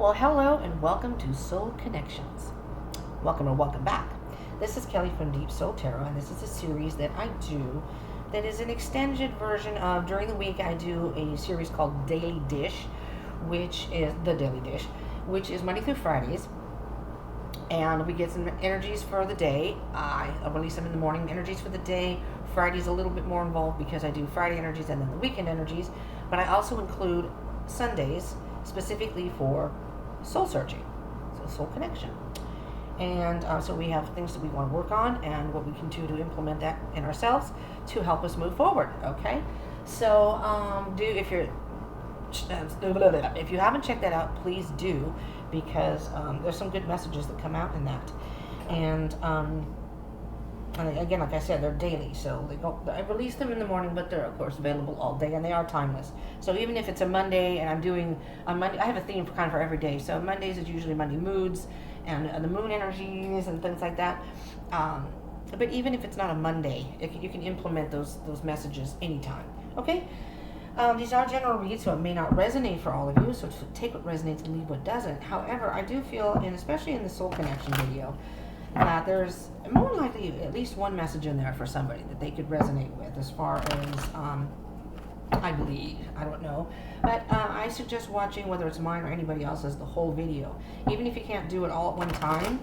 Well, hello and welcome to Soul Connections. Welcome or welcome back. This is Kelly from Deepsoul Tarot, and this is a series that I do that is an extended version of, during the week, I do a series called Daily Dish, which is the Daily Dish, which is Monday through Fridays. And we get some energies for the day. I release them in the morning, energies for the day. Friday's a little bit more involved because I do Friday energies and then the weekend energies. But I also include Sundays specifically for soul searching, so soul connection. And so we have things that we want to work on and what we can do to implement that in ourselves to help us move forward. Okay, so if you haven't checked that out, please do, because there's some good messages that come out in that. And again, like I said, they're daily, so I release them in the morning, but they're of course available all day, and they are timeless. So even if it's a Monday and I'm doing on Monday, I have a theme for every day. So Mondays is usually Monday moods and the moon energies and things like that. But even if it's not a Monday, you can implement those messages anytime. Okay. These are general reads, so it may not resonate for all of you, so take what resonates and leave what doesn't. However, I do feel, and especially in the soul connection video, that there's more likely at least one message in there for somebody that they could resonate with, as far as I believe. I don't know, but I suggest watching, whether it's mine or anybody else's, the whole video. Even if you can't do it all at one time,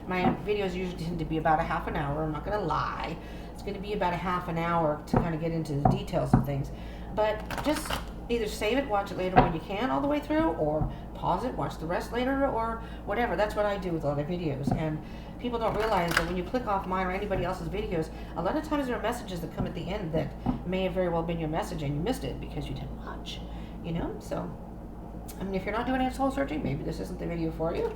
my videos usually tend to be about a half an hour. I'm not going to lie. It's going to be about a half an hour to kind of get into the details of things. But just either save it, watch it later when you can all the way through, or pause it, watch the rest later, or whatever. That's what I do with a lot of videos. And people don't realize that when you click off mine or anybody else's videos, a lot of times there are messages that come at the end that may have very well been your message and you missed it because you didn't watch, So, I mean, if you're not doing any soul searching, maybe this isn't the video for you.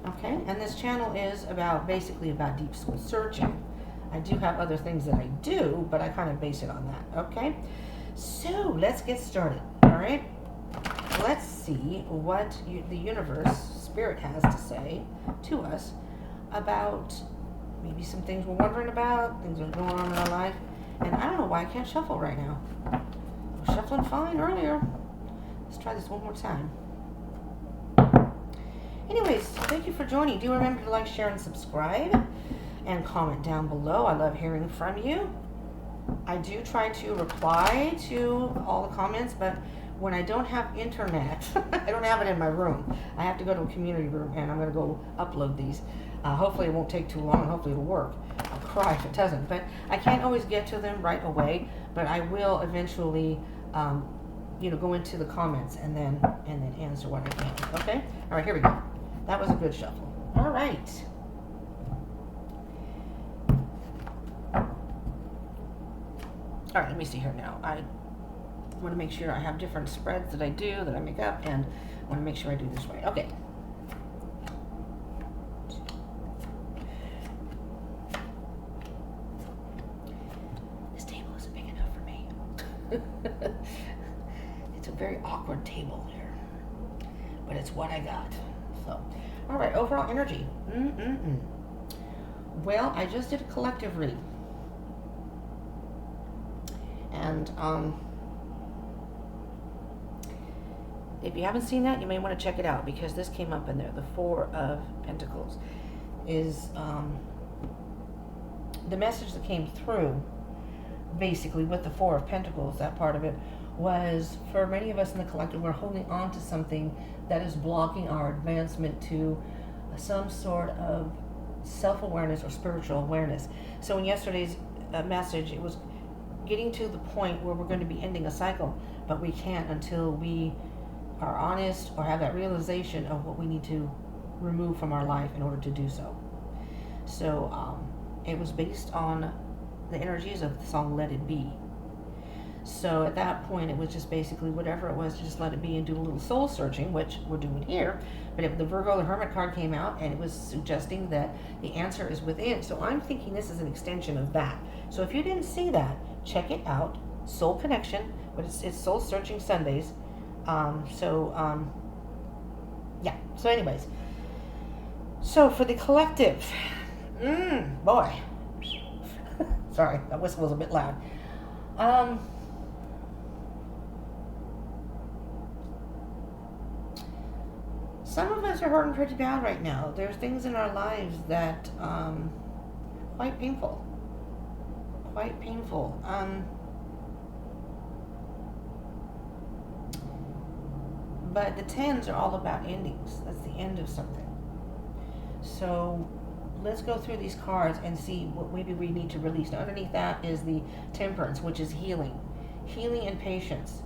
Okay, and this channel is basically about deep soul searching. I do have other things that I do, but I kind of base it on that, okay? So, let's get started, all right? Let's see what the universe, spirit, has to say to us about maybe some things we're wondering about, things that are going on in our life. And I don't know why I can't shuffle right now. I was shuffling fine earlier. Let's try this one more time. Anyways, thank you for joining. Do remember to like, share, and subscribe, and comment down below. I love hearing from you. I do try to reply to all the comments, but when I don't have internet, I don't have it in my room. I have to go to a community room, and I'm going to go upload these. Hopefully it won't take too long, and hopefully it'll work. I'll cry if it doesn't, but I can't always get to them right away, but I will eventually, go into the comments and then answer what I can, okay? All right, here we go. That was a good shuffle. All right. All right, let me see here now. I want to make sure I have different spreads that I do, that I make up, and I want to make sure I do this right. Okay. This table isn't big enough for me. It's a very awkward table here, but it's what I got. So, all right, overall energy. Well, I just did a collective read. And if you haven't seen that, you may want to check it out, because this came up in there. The Four of Pentacles is the message that came through, basically, with the Four of Pentacles. That part of it was, for many of us in the collective, we're holding on to something that is blocking our advancement to some sort of self-awareness or spiritual awareness. So in yesterday's message, it was getting to the point where we're going to be ending a cycle, but we can't until we are honest or have that realization of what we need to remove from our life in order to do so. So it was based on the energies of the song Let It Be. So at that point, it was just basically whatever it was, to just let it be and do a little soul searching, which we're doing here. But the Virgo, the Hermit card came out, and it was suggesting that the answer is within. So I'm thinking this is an extension of that. So if you didn't see that, check it out. Soul Connection, but it's Soul Searching Sundays. Yeah. So anyways. So for the collective, boy. Sorry, that whistle was a bit loud. Some of us are hurting pretty bad right now. There's things in our lives that quite painful. Quite painful. But the tens are all about endings. That's the end of something. So let's go through these cards and see what maybe we need to release. Now, underneath that is the temperance, which is healing. Healing and patience.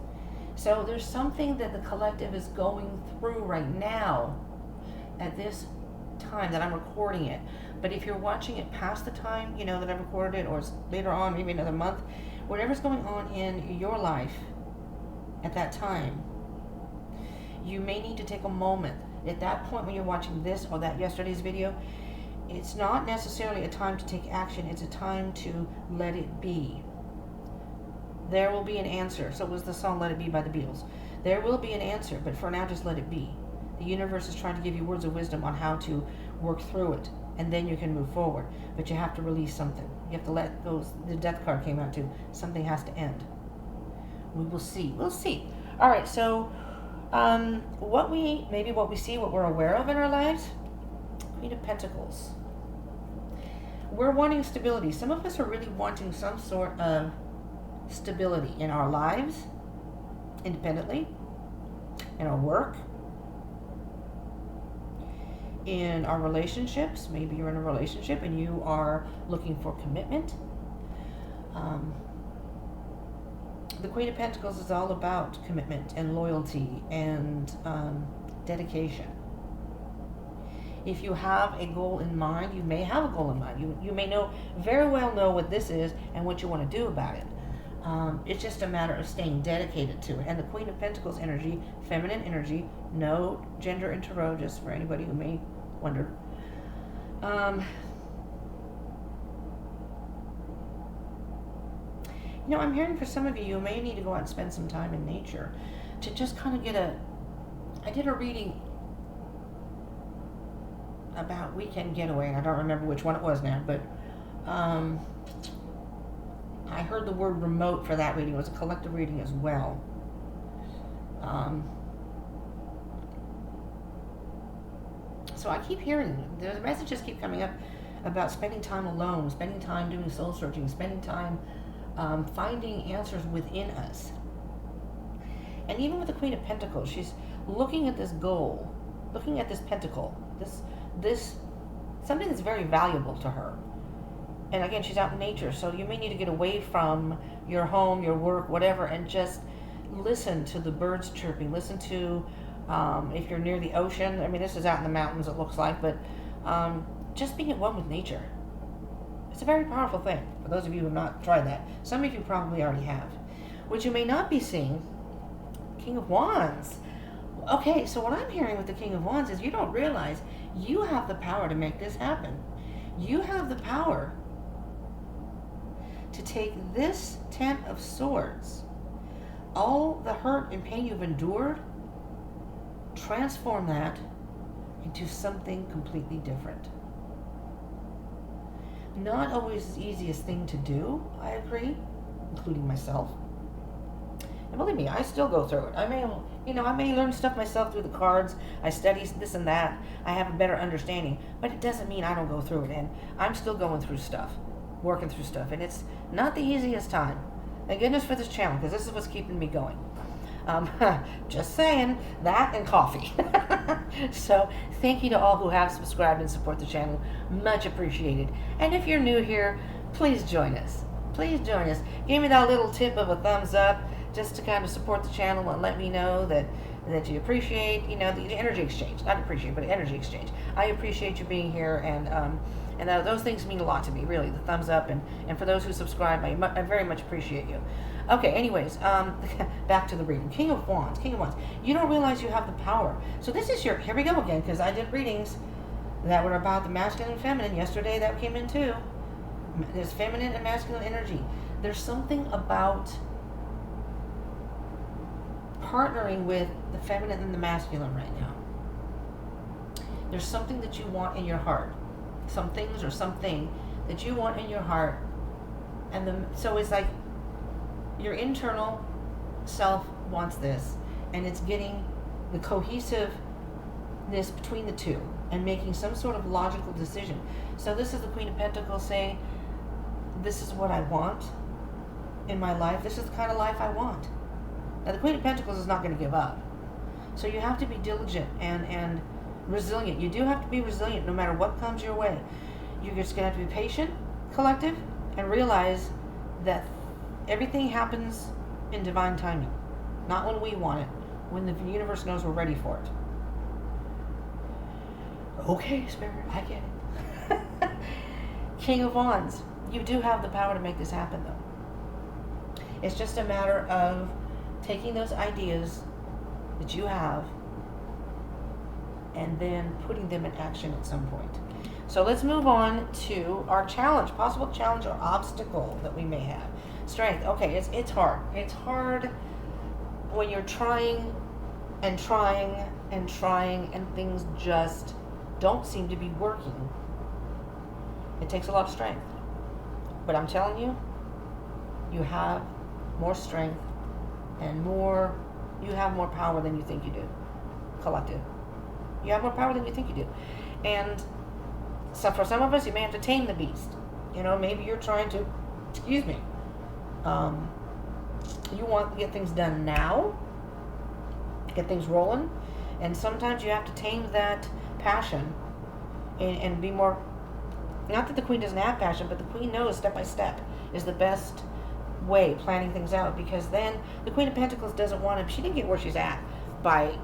So there's something that the collective is going through right now at this time that I'm recording it. But if you're watching it past the time, you know, that I recorded it, or later on, maybe another month, whatever's going on in your life at that time, you may need to take a moment. At that point when you're watching this or that yesterday's video, it's not necessarily a time to take action. It's a time to let it be. There will be an answer. So was the song Let It Be by the Beatles. There will be an answer, but for now, just let it be. The universe is trying to give you words of wisdom on how to work through it, and then you can move forward. But you have to release something. You have to let those, the death card came out too. Something has to end. We will see. We'll see. All right, so what we see, what we're aware of in our lives, Queen of Pentacles. We're wanting stability. Some of us are really wanting some sort of stability in our lives, independently, in our work, in our relationships. Maybe you're in a relationship and you are looking for commitment. The Queen of Pentacles is all about commitment and loyalty and dedication. If you have a goal in mind, you may have a goal in mind. You may very well know what this is and what you want to do about it. It's just a matter of staying dedicated to it. And the Queen of Pentacles energy, feminine energy, no gender in tarot, just for anybody who may wonder. You know, I'm hearing for some of you, you may need to go out and spend some time in nature to just kind of get I did a reading about weekend getaway, and I don't remember which one it was now, but I heard the word remote for that reading. It was a collective reading as well. So I keep hearing, the messages keep coming up about spending time alone, spending time doing soul searching, spending time finding answers within us. And even with the Queen of Pentacles, she's looking at this goal, looking at this pentacle, this something that's very valuable to her. And again, she's out in nature, so you may need to get away from your home, your work, whatever, and just listen to the birds chirping. Listen to, if you're near the ocean, I mean, this is out in the mountains, it looks like, but just being at one with nature. It's a very powerful thing, for those of you who have not tried that. Some of you probably already have. What you may not be seeing, King of Wands. Okay, so what I'm hearing with the King of Wands is you don't realize you have the power to make this happen. You have the power to take this Ten of Swords, all the hurt and pain you've endured, transform that into something completely different. Not always the easiest thing to do, I agree, including myself. And believe me, I still go through it. I may learn stuff myself through the cards. I study this and that. I have a better understanding. But it doesn't mean I don't go through it. And I'm still going through stuff, working through stuff. And it's not the easiest time. Thank goodness for this channel, because this is what's keeping me going. Just saying, that and coffee. So thank you to all who have subscribed and support the channel. Much appreciated. And if you're new here, please join us. Please join us. Give me that little tip of a thumbs up, just to kind of support the channel and let me know that you appreciate, the energy exchange. Not appreciate, but energy exchange. I appreciate you being here, and those things mean a lot to me, really. The thumbs up, and for those who subscribe, I very much appreciate you. Okay, anyways, back to the reading. King of Wands. You don't realize you have the power. So this is here we go again, because I did readings that were about the masculine and feminine. Yesterday that came in too. There's feminine and masculine energy. There's something about partnering with the feminine and the masculine right now. There's something that you want in your heart. Some things or something that you want in your heart. So it's like your internal self wants this, and it's getting the cohesive between the two and making some sort of logical decision. So this is the Queen of Pentacles saying, this is what I want in my life. This is the kind of life I want. Now the Queen of Pentacles is not going to give up. So you have to be diligent and resilient. You do have to be resilient no matter what comes your way. You're just going to have to be patient, collective, and realize that everything happens in divine timing. Not when we want it, when the universe knows we're ready for it. Okay, Spirit, I get it. King of Wands. You do have the power to make this happen, though. It's just a matter of taking those ideas that you have and then putting them in action at some point. So let's move on to our challenge, possible challenge or obstacle that we may have. Strength. Okay, it's hard. It's hard when you're trying and trying and trying and things just don't seem to be working. It takes a lot of strength. But I'm telling you, you have more strength and you have more power than you think you do. Collective. You have more power than you think you do. And so for some of us, you may have to tame the beast. You know, maybe you're trying to, you want to get things done now, get things rolling, and sometimes you have to tame that passion and be more, not that the Queen doesn't have passion, but the Queen knows step by step is the best way, planning things out, because then the Queen of Pentacles doesn't want to, she didn't get where she's at by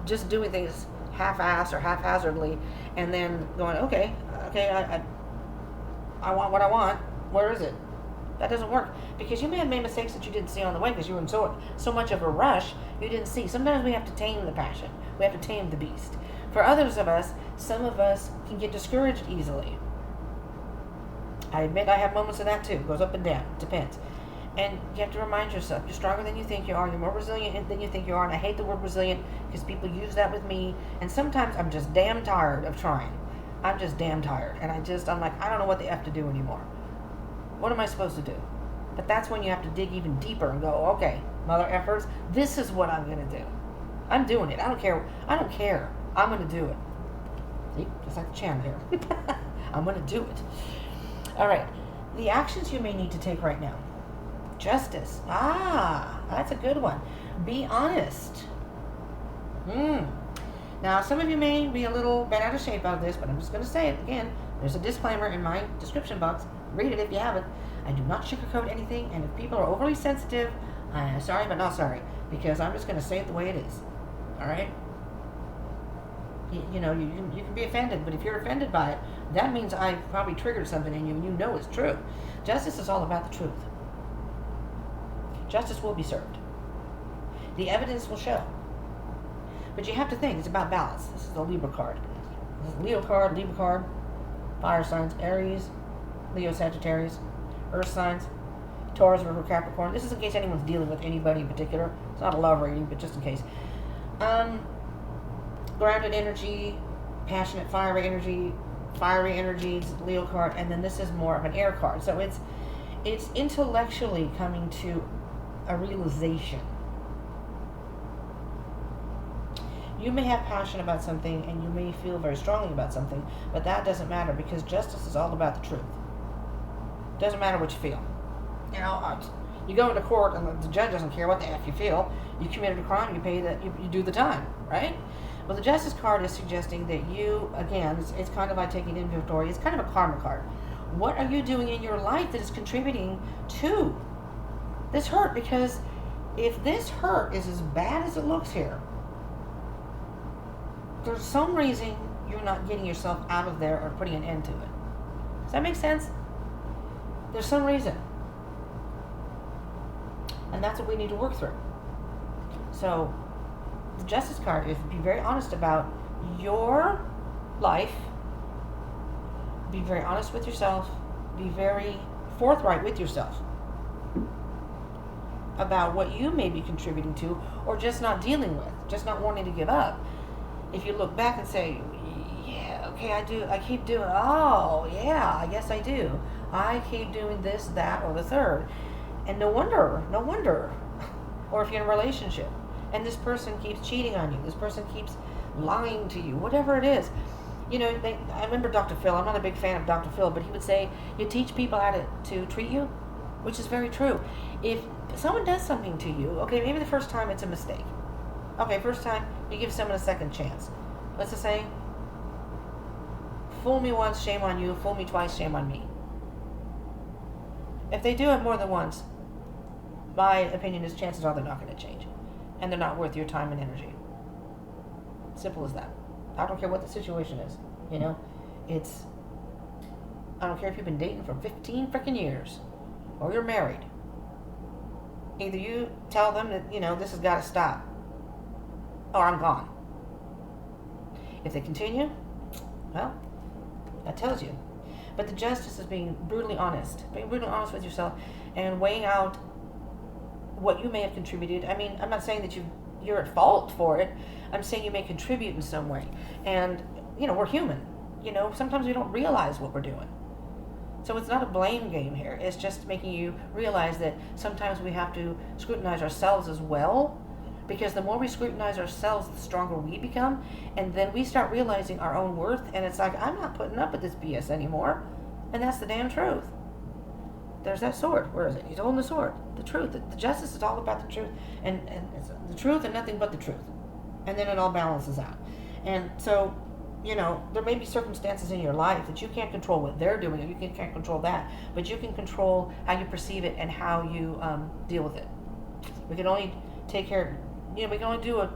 just doing things half-assed or haphazardly and then going, okay, I want what I want, where is it? That doesn't work, because you may have made mistakes that you didn't see on the way because you were in so much of a rush you didn't see. Sometimes we have to tame the passion. We have to tame the beast. For others of us, some of us can get discouraged easily. I admit I have moments of that too. It goes up and down. It depends. And you have to remind yourself, you're stronger than you think you are. You're more resilient than you think you are. And I hate the word resilient because people use that with me. And sometimes I'm just damn tired of trying. I'm just damn tired. And I'm like, I don't know what the F to do anymore. What am I supposed to do? But that's when you have to dig even deeper and go, okay, mother effers, this is what I'm going to do. I'm doing it. I don't care. I'm going to do it. See, just like the channel here. I'm going to do it. All right. The actions you may need to take right now. Justice. That's a good one. Be honest. Now, some of you may be a little bent out of shape out of this, but I'm just going to say it again. There's a disclaimer in my description box. Read it if you haven't. I do not sugarcoat anything, and if people are overly sensitive, I'm sorry, but not sorry, because I'm just going to say it the way it is. All right? You can be offended, but if you're offended by it, that means I probably triggered something in you, and you know it's true. Justice is all about the truth. Justice will be served. The evidence will show. But you have to think, it's about balance. This is the Libra card. This is Leo card, Libra card, fire signs, Aries, Leo, Sagittarius, earth signs, Taurus, Virgo, Capricorn. This is in case anyone's dealing with anybody in particular. It's not a love reading, but just in case. Grounded energy, passionate, fiery energies, Leo card, and then this is more of an air card. So it's intellectually coming to a realization. You may have passion about something and you may feel very strongly about something, but that doesn't matter because justice is all about the truth. It doesn't matter what you feel. You know, you go into court and the judge doesn't care what the F you feel. You committed a crime, you do the time, right? Well, the Justice card is suggesting that you, again, it's kind of like taking inventory. It's kind of a karma card. What are you doing in your life that is contributing to this hurt? Because if this hurt is as bad as it looks here, there's some reason you're not getting yourself out of there or putting an end to it. Does that make sense? There's some reason. And that's what we need to work through. So, the Justice card is be very honest about your life. Be very honest with yourself. Be very forthright with yourself about what you may be contributing to or just not dealing with, just not wanting to give up. If you look back and say, yeah, okay, I keep doing, oh, yeah, I guess I do. I keep doing this, that, or the third. And no wonder. Or if you're in a relationship and this person keeps cheating on you, this person keeps lying to you, whatever it is. I remember Dr. Phil. I'm not a big fan of Dr. Phil, but he would say, you teach people how to treat you, which is very true. If someone does something to you, okay, maybe the first time it's a mistake. Okay, first time you give someone a second chance. What's the saying? Fool me once, shame on you. Fool me twice, shame on me. If they do it more than once, my opinion is chances are they're not going to change. And they're not worth your time and energy. Simple as that. I don't care what the situation is. I don't care if you've been dating for 15 freaking years or you're married. Either you tell them that, this has got to stop, or I'm gone. If they continue, well, that tells you. But the justice is being brutally honest with yourself and weighing out what you may have contributed. I mean, I'm not saying that you're at fault for it. I'm saying you may contribute in some way. And, we're human. Sometimes we don't realize what we're doing. So it's not a blame game here. It's just making you realize that sometimes we have to scrutinize ourselves as well. Because the more we scrutinize ourselves, the stronger we become. And then we start realizing our own worth. And it's like, I'm not putting up with this BS anymore. And that's the damn truth. There's that sword. Where is it? He's holding the sword. The truth. The justice is all about the truth. And it's the truth and nothing but the truth. And then it all balances out. And so, there may be circumstances in your life that you can't control what they're doing, or you can't control that. But you can control how you perceive it and how you deal with it. We can only take care. We can only do what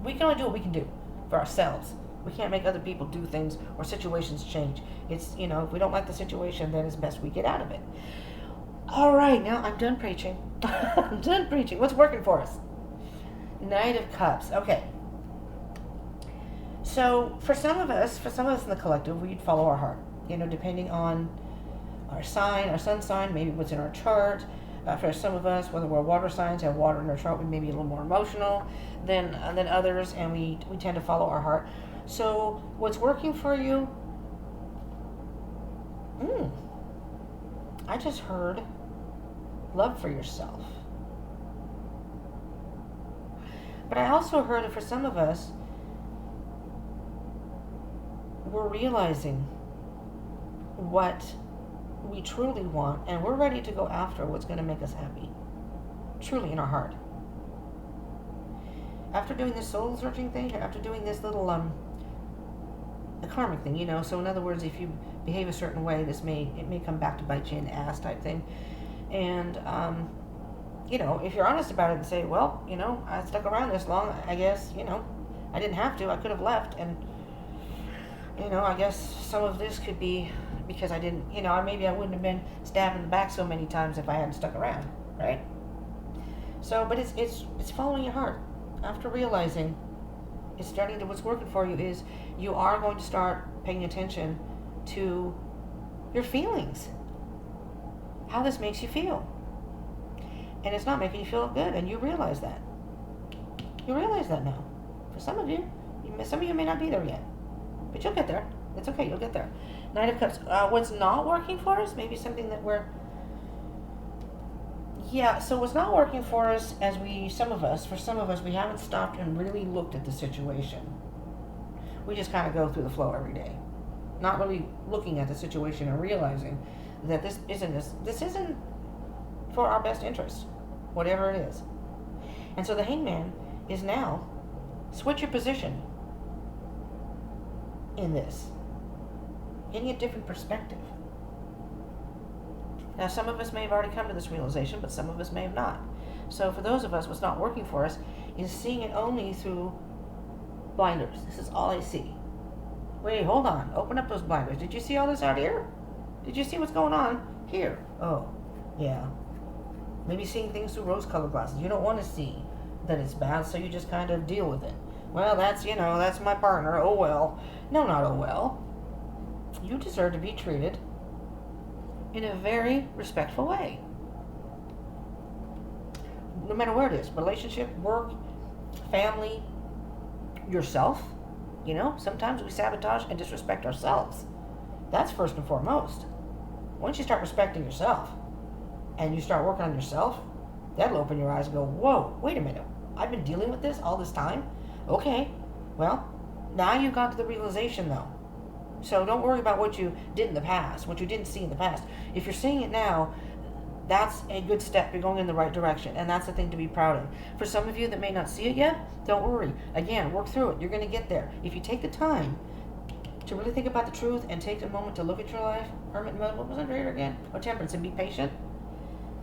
we can do for ourselves. We can't make other people do things or situations change. It's, if we don't like the situation, then it's best we get out of it. All right, now I'm done preaching. I'm done preaching. What's working for us? Knight of Cups. Okay. So for some of us in the collective, we'd follow our heart. Depending on our sign, our sun sign, maybe what's in our chart. For some of us, whether we're water signs, have water in our chart, we may be a little more emotional than others, and we tend to follow our heart. So what's working for you? I just heard love for yourself. But I also heard that for some of us, we're realizing what we truly want, and we're ready to go after what's going to make us happy, truly in our heart. After doing this soul searching thing, after doing this little the karmic thing, so in other words, if you behave a certain way, it may come back to bite you in the ass type thing. And if you're honest about it and say, well, I stuck around this long, I guess, I didn't have to, I could have left, and I guess some of this could be because I didn't, maybe I wouldn't have been stabbed in the back so many times if I hadn't stuck around, right? So, but it's following your heart. After realizing it's starting to, what's working for you is you are going to start paying attention to your feelings, how this makes you feel. And it's not making you feel good, and you realize that. You realize that now. For some of you may not be there yet, but you'll get there. It's okay, you'll get there. Knight of Cups. What's not working for us? Maybe something that so what's not working for us, for some of us, we haven't stopped and really looked at the situation. We just kind of go through the flow every day, not really looking at the situation and realizing that this isn't for our best interest, whatever it is. And so the Hangman is now switch your position in this, getting a different perspective. Now, some of us may have already come to this realization, but some of us may have not. So for those of us, what's not working for us is seeing it only through blinders. This is all I see. Wait, hold on. Open up those blinders. Did you see all this out here? Did you see what's going on here? Oh, yeah. Maybe seeing things through rose-colored glasses. You don't want to see that it's bad, so you just kind of deal with it. Well, that's my partner. Oh, well. No, not oh, well. You deserve to be treated in a very respectful way. No matter where it is. Relationship, work, family, yourself. Sometimes we sabotage and disrespect ourselves. That's first and foremost. Once you start respecting yourself and you start working on yourself, that'll open your eyes and go, whoa, wait a minute. I've been dealing with this all this time? Okay. Well, now you've got to the realization though. So don't worry about what you did in the past, what you didn't see in the past. If you're seeing it now, that's a good step. You're going in the right direction, and that's the thing to be proud of. For some of you that may not see it yet, don't worry. Again, work through it. You're going to get there. If you take the time to really think about the truth and take a moment to look at your life, Hermit mode, what was under here again? Or Temperance, and be patient,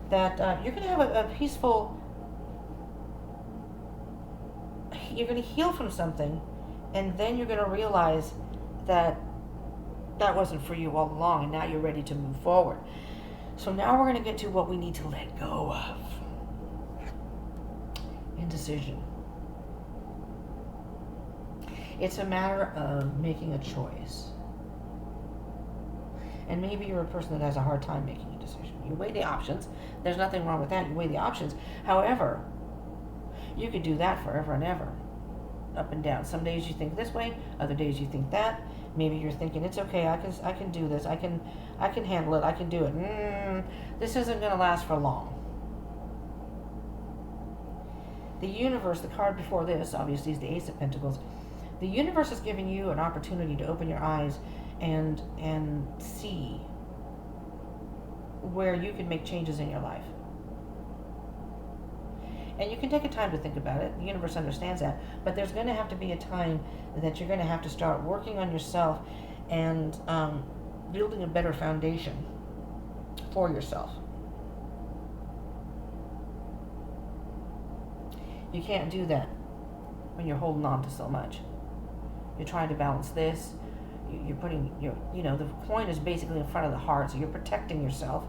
that you're going to have a peaceful, you're going to heal from something, and then you're going to realize that that wasn't for you all along, and now you're ready to move forward. So now we're going to get to what we need to let go of. Indecision. It's a matter of making a choice. And maybe you're a person that has a hard time making a decision. You weigh the options. There's nothing wrong with that. You weigh the options. However, you could do that forever and ever. Up and down. Some days you think this way, other days you think that. Maybe you're thinking, it's okay, I can do this, I can handle it, I can do it. This isn't going to last for long. The universe, the card before this, obviously, is the Ace of Pentacles. The universe is giving you an opportunity to open your eyes and see where you can make changes in your life. And you can take a time to think about it. The universe understands that. But there's going to have to be a time that you're going to have to start working on yourself and building a better foundation for yourself. You can't do that when you're holding on to so much. You're trying to balance this. You're putting the coin is basically in front of the heart, so you're protecting yourself.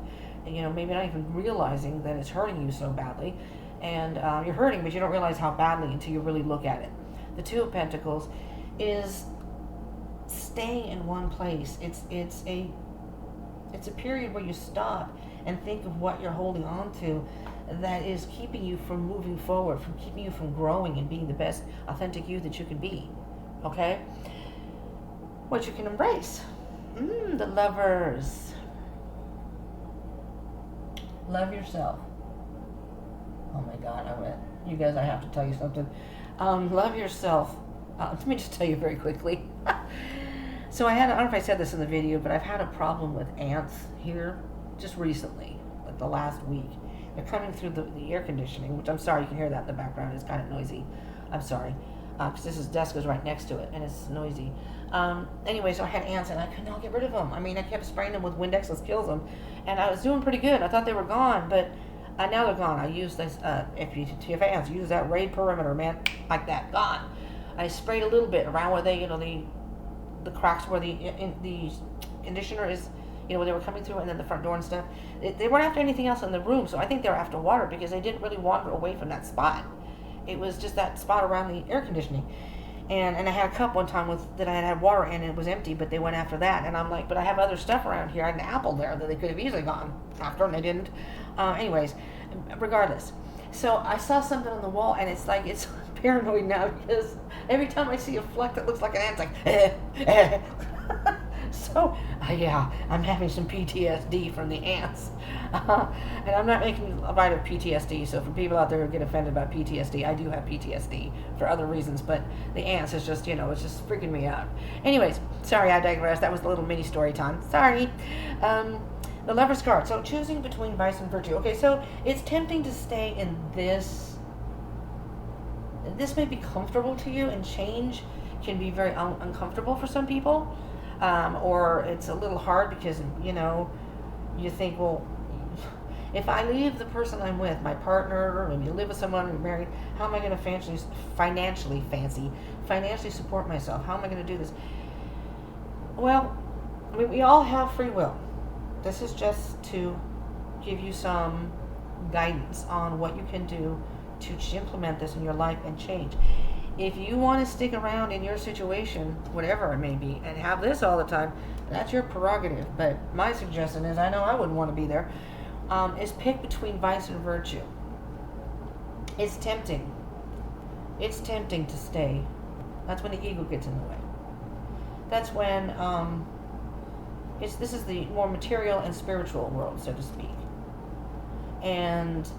And, maybe not even realizing that it's hurting you so badly. And you're hurting, but you don't realize how badly until you really look at it. The Two of Pentacles is staying in one place. It's a period where you stop and think of what you're holding on to that is keeping you from moving forward, from keeping you from growing and being the best authentic you that you can be. Okay? What you can embrace. The Lovers. Love yourself. Oh my God, you guys, I have to tell you something. Love yourself. Let me just tell you very quickly. So I don't know if I said this in the video, but I've had a problem with ants here just recently, like the last week. They're coming through the air conditioning, which I'm sorry, you can hear that in the background. It's kind of noisy. I'm sorry. Because this desk is right next to it, and it's noisy. Anyway, so I had ants, and I could not get rid of them. I mean, I kept spraying them with Windex, let's kill them. And I was doing pretty good. I thought they were gone, but now they're gone. I used this, if you have ants, use that raid perimeter, man, like that, gone. I sprayed a little bit around where they, the cracks where the conditioner is, where they were coming through, and then the front door and stuff. They weren't after anything else in the room, so I think they were after water because they didn't really wander away from that spot. It was just that spot around the air conditioning. And I had a cup one time that I had water in, and it was empty, but they went after that. And I'm like, but I have other stuff around here. I had an apple there that they could have easily gone after, and they didn't. Anyways, regardless. So I saw something on the wall, and it's like, it's paranoid now because every time I see a fleck that looks like an ant, it's like, So, yeah, I'm having some PTSD from the ants. And I'm not making light of PTSD, so for people out there who get offended about PTSD, I do have PTSD for other reasons, but the ants is just, it's just freaking me out. Anyways, sorry, I digress. That was a little mini story time. Sorry. The Lover's card. So, choosing between vice and virtue. Okay, so it's tempting to stay in this. This may be comfortable to you, and change can be very uncomfortable for some people. Or it's a little hard because, you think, well, if I leave the person I'm with, my partner, or maybe live with someone who's married, how am I going to financially support myself? How am I going to do this? Well, I mean, we all have free will. This is just to give you some guidance on what you can do to implement this in your life and change. If you want to stick around in your situation, whatever it may be, and have this all the time, that's your prerogative. But my suggestion is, I know I wouldn't want to be there, is pick between vice and virtue. It's tempting. It's tempting to stay. That's when the ego gets in the way. That's when this is the more material and spiritual world, so to speak. And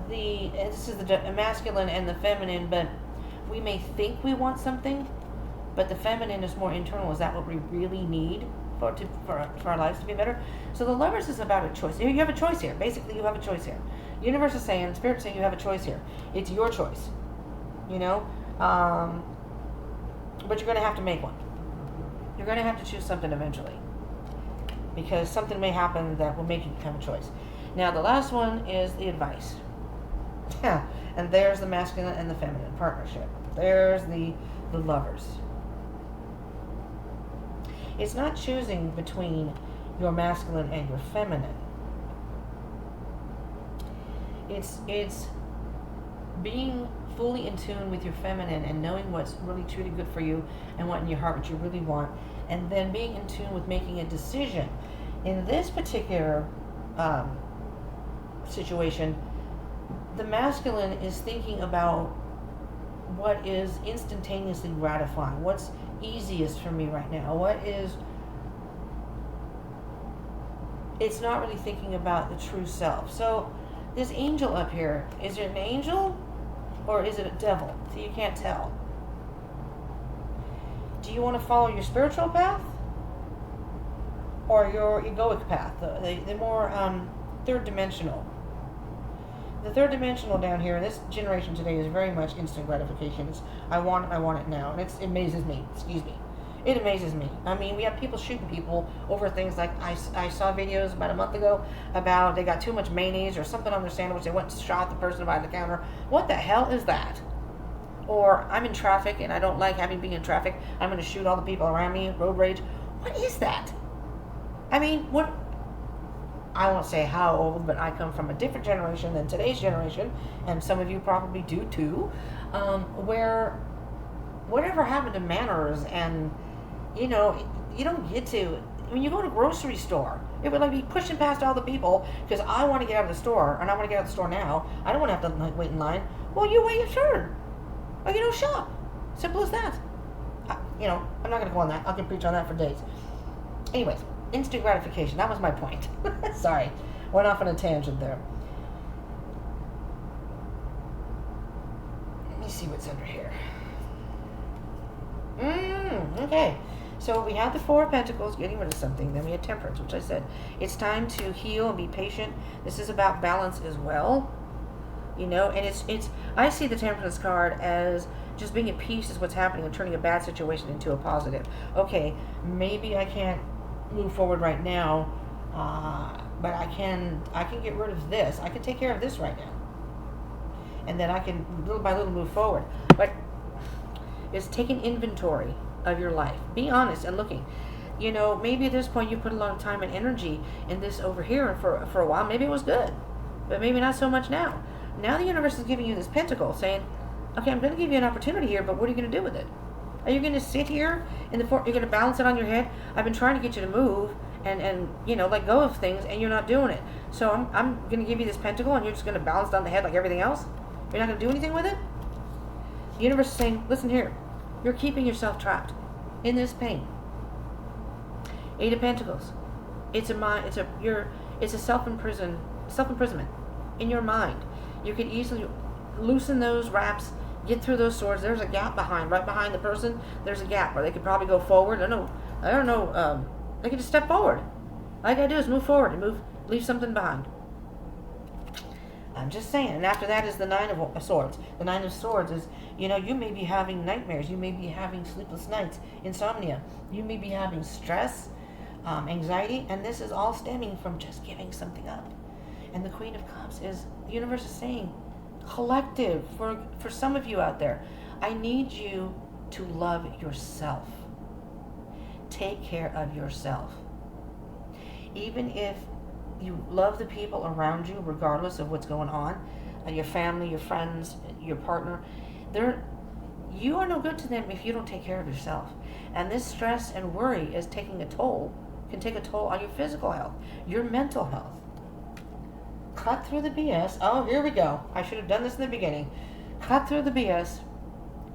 this is the masculine and the feminine, but we may think we want something, but the feminine is more internal. Is that what we really need for our lives to be better? So the Lovers is about a choice. You have a choice here. Basically, you have a choice here. Universe is saying, Spirit's saying you have a choice here. It's your choice, you know. But you're going to have to make one. You're going to have to choose something eventually, because something may happen that will make you have a choice. Now, the last one is the advice. Yeah, and there's the masculine and the feminine partnership. There's the Lovers. It's not choosing between your masculine and your feminine. It's being fully in tune with your feminine and knowing what's really truly good for you and what in your heart, what you really want, and then being in tune with making a decision. In this particular situation, the masculine is thinking about what is instantaneously gratifying, what's easiest for me right now, it's not really thinking about the true self. So this angel up here, is it an angel or is it a devil? So you can't tell. Do you want to follow your spiritual path or your egoic path, the more third dimensional? The third dimensional down here in this generation today is very much instant gratification. It's, I want it now. And it amazes me. Excuse me. It amazes me. I mean, we have people shooting people over things like, I saw videos about a month ago about they got too much mayonnaise or something on their sandwich. They went and shot the person behind the counter. What the hell is that? Or I'm in traffic and I don't like being in traffic. I'm going to shoot all the people around me. Road rage. What is that? I mean, what? I won't say how old, but I come from a different generation than today's generation, and some of you probably do too, where whatever happened to manners, and you don't get to, when you go to a grocery store, it would be pushing past all the people because I want to get out of the store, and I want to get out of the store now. I don't want to have to wait in line. Well, you wait your turn, or you don't shop. Simple as that. I'm not going to go on that. I can preach on that for days. Anyways. Instant gratification. That was my point. Sorry. Went off on a tangent there. Let me see what's under here. Okay. So we had the Four of Pentacles, getting rid of something. Then we had Temperance, which I said, it's time to heal and be patient. This is about balance as well. And it's I see the Temperance card as just being at peace is what's happening and turning a bad situation into a positive. Okay, maybe I can't move forward right now, but I can get rid of this. I can take care of this right now, and then I can little by little move forward. But it's taking inventory of your life. Be honest and looking. Maybe at this point you put a lot of time and energy in this over here, and for a while maybe it was good, but maybe not so much now. Now the universe is giving you this pentacle, saying, okay, I'm going to give you an opportunity here, but what are you going to do with it? Are you going to sit here you're going to balance it on your head? I've been trying to get you to move and let go of things, and you're not doing it. So I'm going to give you this pentacle, and you're just going to balance it on the head like everything else? You're not going to do anything with it? The universe is saying, listen here, you're keeping yourself trapped in this pain. Eight of Pentacles. It's a self-imprisonment in your mind. You could easily loosen those wraps, get through those swords. There's a gap right behind the person. There's a gap where they could probably go forward. I don't know. They could just step forward. All you gotta do is move forward and leave something behind. I'm just saying. And after that is the Nine of Swords. The Nine of Swords is, you may be having nightmares. You may be having sleepless nights, insomnia. You may be having stress, anxiety, and this is all stemming from just giving something up. And the Queen of Cups is, the universe is saying, collective, for some of you out there, I need you to love yourself. Take care of yourself. Even if you love the people around you, regardless of what's going on, your family, your friends, your partner, you are no good to them if you don't take care of yourself. And this stress and worry is can take a toll on your physical health, your mental health. Cut through the BS. Oh, here we go. I should have done this in the beginning. Cut through the BS.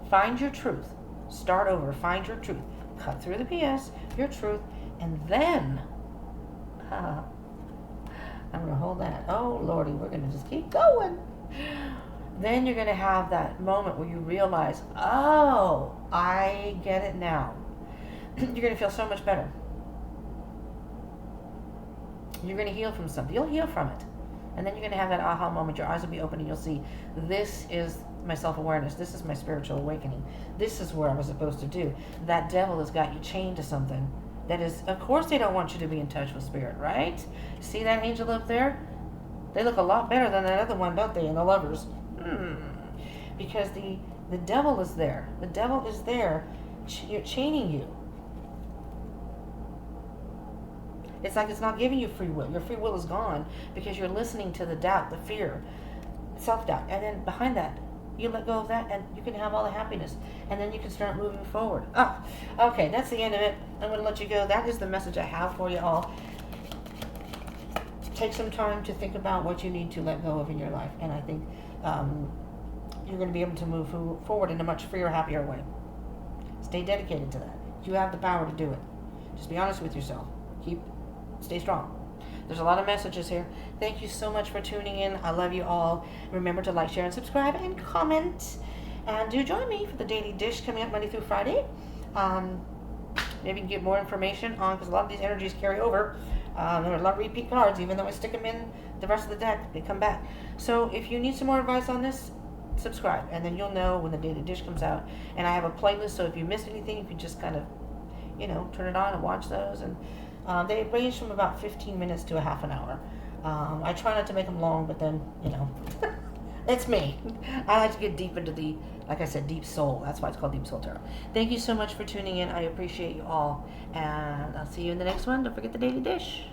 Find your truth. Start over. Find your truth. Cut through the BS, your truth, and then I'm going to hold that. Oh, Lordy, we're going to just keep going. Then you're going to have that moment where you realize, oh, I get it now. You're going to feel so much better. You're going to heal from something. You'll heal from it. And then you're going to have that aha moment. Your eyes will be open and you'll see, this is my self-awareness. This is my spiritual awakening. This is where I was supposed to do. That devil has got you chained to something. That is, of course they don't want you to be in touch with spirit, right? See that angel up there? They look a lot better than that other one, don't they? And the lovers. Because the devil is there. The devil is there chaining you. It's like it's not giving you free will. Your free will is gone because you're listening to the doubt, the fear, self-doubt. And then behind that, you let go of that and you can have all the happiness. And then you can start moving forward. Okay, that's the end of it. I'm going to let you go. That is the message I have for you all. Take some time to think about what you need to let go of in your life. And I think you're going to be able to move forward in a much freer, happier way. Stay dedicated to that. You have the power to do it. Just be honest with yourself. Stay strong. There's a lot of messages here. Thank you so much for tuning in. I love you all. Remember to like, share, and subscribe, and comment. And do join me for the Daily Dish coming up Monday through Friday. Maybe you can get more information on, because a lot of these energies carry over. There are a lot of repeat cards. Even though I stick them in the rest of the deck, they come back. So if you need some more advice on this, subscribe. And then you'll know when the Daily Dish comes out. And I have a playlist, so if you missed anything, you can just kind of, turn it on and watch those. And they range from about 15 minutes to a half an hour. I try not to make them long, but then, it's me. I like to get deep into like I said, deep soul. That's why it's called Deep Soul Tarot. Thank you so much for tuning in. I appreciate you all. And I'll see you in the next one. Don't forget the Daily Dish.